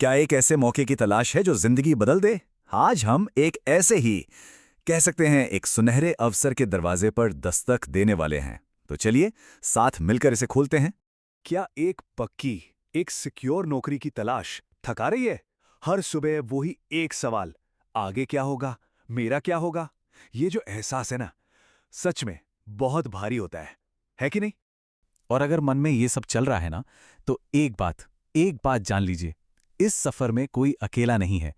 क्या एक ऐसे मौके की तलाश है जो जिंदगी बदल दे? आज हम एक ऐसे ही कह सकते हैं एक सुनहरे अवसर के दरवाजे पर दस्तक देने वाले हैं। तो चलिए साथ मिलकर इसे खोलते हैं। क्या एक पक्की, एक सिक्योर नौकरी की तलाश थका रही है? हर सुबह वही एक सवाल, आगे क्या होगा, मेरा क्या होगा? ये जो एहसास है ना, सच में बहुत भारी होता है कि नहीं? और अगर मन में ये सब चल रहा है ना, तो एक बात जान लीजिए, इस सफर में कोई अकेला नहीं है।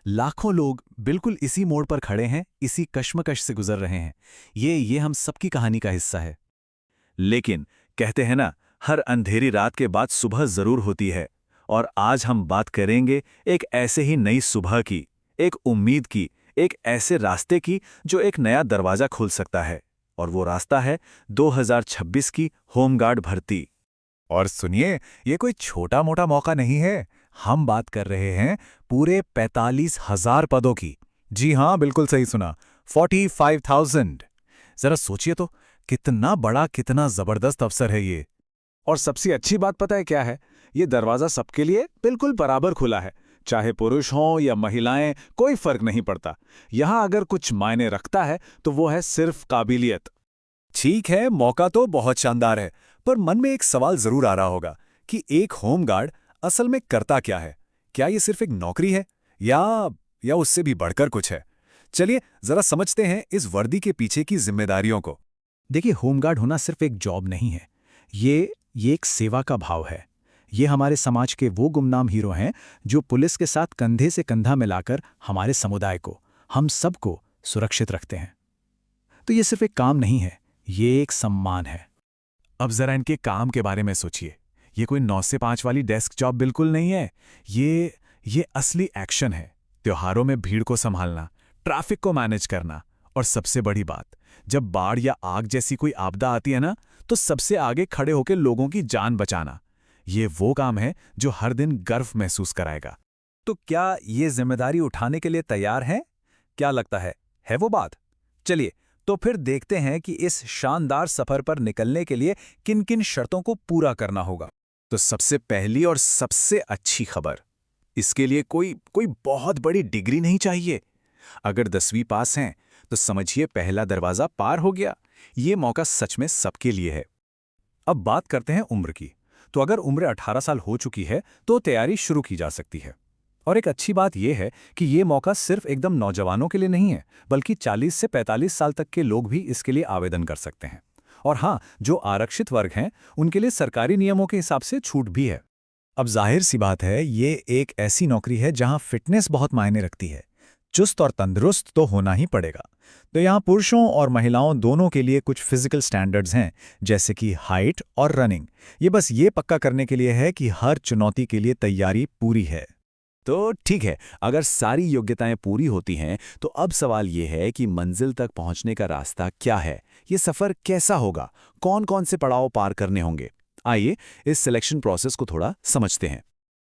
लाखों लोग बिल्कुल इसी मोड़ पर खड़े हैं, इसी कश्मकश से गुजर रहे हैं। ये हम सबकी कहानी का हिस्सा है। लेकिन कहते हैं ना, हर अंधेरी रात के बाद सुबह जरूर होती है। और आज हम बात करेंगे एक ऐसे ही नई सुबह की, एक उम्मीद की, एक ऐसे रास्ते की जो एक नया दरवाजा खोल सकता है। और वो रास्ता है 2026 की होमगार्ड भर्ती। और सुनिए, ये कोई छोटा मोटा मौका नहीं है। हम बात कर रहे हैं पूरे 45,000 पदों की। जी हाँ, बिल्कुल सही सुना, 45,000। जरा सोचिए तो, कितना बड़ा, कितना जबरदस्त अवसर है ये। और सबसे अच्छी बात पता है क्या है? ये दरवाजा सबके लिए बिल्कुल बराबर खुला है। चाहे पुरुष हों या महिलाएं, कोई फर्क नहीं पड़ता। यहां अगर कुछ मायने रखता है तो वो है सिर्फ काबिलियत। ठीक है, मौका तो बहुत शानदार है, पर मन में एक सवाल जरूर आ रहा होगा कि एक होमगार्ड असल में करता क्या है? क्या ये सिर्फ एक नौकरी है या उससे भी बढ़कर कुछ है? चलिए जरा समझते हैं इस वर्दी के पीछे की जिम्मेदारियों को। देखिए, होमगार्ड होना सिर्फ एक जॉब नहीं है। ये एक सेवा का भाव है। ये हमारे समाज के वो गुमनाम हीरो हैं जो पुलिस के साथ कंधे से कंधा मिलाकर हमारे समुदाय को, हम सबको सुरक्षित रखते हैं। तो ये सिर्फ एक काम नहीं है, ये एक सम्मान है। अब जरा इनके काम के बारे में सोचिए। ये कोई 9 से 5 वाली डेस्क जॉब बिल्कुल नहीं है। ये असली एक्शन है। त्योहारों में भीड़ को संभालना, ट्रैफिक को मैनेज करना, और सबसे बड़ी बात, जब बाढ़ या आग जैसी कोई आपदा आती है ना, तो सबसे आगे खड़े होकर लोगों की जान बचाना। ये वो काम है जो हर दिन गर्व महसूस कराएगा। तो क्या ये जिम्मेदारी उठाने के लिए तैयार हैं? क्या लगता है वो बात? चलिए तो फिर देखते हैं कि इस शानदार सफर पर निकलने के लिए किन किन शर्तों को पूरा करना होगा। तो सबसे पहली और सबसे अच्छी खबर, इसके लिए कोई कोई बहुत बड़ी डिग्री नहीं चाहिए। अगर 10वीं पास हैं तो समझिए पहला दरवाजा पार हो गया। ये मौका सच में सबके लिए है। अब बात करते हैं उम्र की। तो अगर उम्र 18 साल हो चुकी है तो तैयारी शुरू की जा सकती है। और एक अच्छी बात यह है कि ये मौका सिर्फ एकदम नौजवानों के लिए नहीं है, बल्कि 40 से 45 साल तक के लोग भी इसके लिए आवेदन कर सकते हैं। और हाँ, जो आरक्षित वर्ग हैं उनके लिए सरकारी नियमों के हिसाब से छूट भी है। अब जाहिर सी बात है, ये एक ऐसी नौकरी है जहां फिटनेस बहुत मायने रखती है। चुस्त और तंदुरुस्त तो होना ही पड़ेगा। तो यहाँ पुरुषों और महिलाओं दोनों के लिए कुछ फिजिकल स्टैंडर्ड्स हैं, जैसे कि हाइट और रनिंग। ये बस ये पक्का करने के लिए है कि हर चुनौती के लिए तैयारी पूरी है। तो ठीक है, अगर सारी योग्यताएं पूरी होती हैं तो अब सवाल ये है कि मंजिल तक पहुंचने का रास्ता क्या है? ये सफर कैसा होगा? कौन कौन से पड़ाव पार करने होंगे? आइए इस सिलेक्शन प्रोसेस को थोड़ा समझते हैं।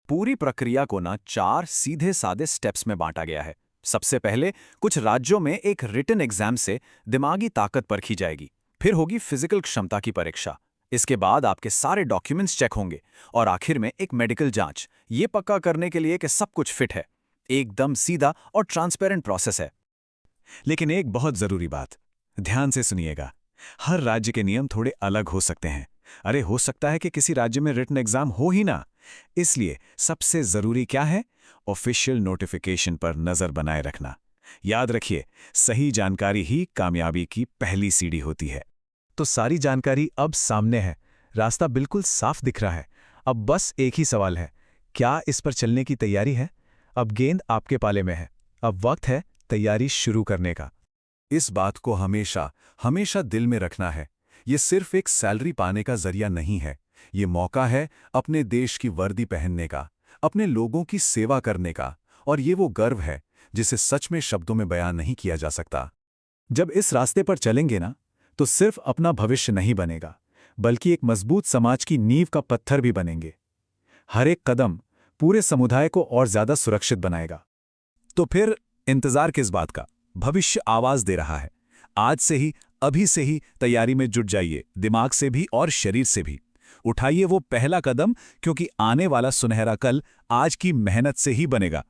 पूरी प्रक्रिया को ना 4 सीधे सादे स्टेप्स में बांटा गया है। सबसे पहले कुछ राज्यों में एक रिटन एग्जाम से दिमागी ताकत परखी जाएगी। फिर होगी फिजिकल क्षमता की परीक्षा। इसके बाद आपके सारे डॉक्यूमेंट्स चेक होंगे और आखिर में एक मेडिकल जांच, ये पक्का करने के लिए कि सब कुछ फिट है। एकदम सीधा और ट्रांसपेरेंट प्रोसेस है। लेकिन एक बहुत जरूरी बात, ध्यान से सुनिएगा। हर राज्य के नियम थोड़े अलग हो सकते हैं। अरे, हो सकता है कि किसी राज्य में रिटन एग्जाम हो ही ना। इसलिए सबसे जरूरी क्या है? ऑफिशियल नोटिफिकेशन पर नजर बनाए रखना। याद रखिए, सही जानकारी ही कामयाबी की पहली सीढ़ी होती है। तो सारी जानकारी अब सामने है, रास्ता बिल्कुल साफ दिख रहा है। अब बस एक ही सवाल है, क्या इस पर चलने की तैयारी है? अब गेंद आपके पाले में है। अब वक्त है तैयारी शुरू करने का। इस बात को हमेशा हमेशा दिल में रखना है। ये सिर्फ एक सैलरी पाने का जरिया नहीं है। ये मौका है अपने देश की वर्दी पहनने का, अपने लोगों की सेवा करने का, और ये वो गर्व है जिसे सच में शब्दों में बयान नहीं किया जा सकता। जब इस रास्ते पर चलेंगे ना, तो सिर्फ अपना भविष्य नहीं बनेगा, बल्कि एक मजबूत समाज की नींव का पत्थर भी बनेंगे। हर एक कदम पूरे समुदाय को और ज्यादा सुरक्षित बनाएगा। तो फिर इंतजार किस बात का? भविष्य आवाज दे रहा है। आज से ही, अभी से ही तैयारी में जुट जाइए, दिमाग से भी और शरीर से भी। उठाइए वो पहला कदम, क्योंकि आने वाला सुनहरा कल आज की मेहनत से ही बनेगा।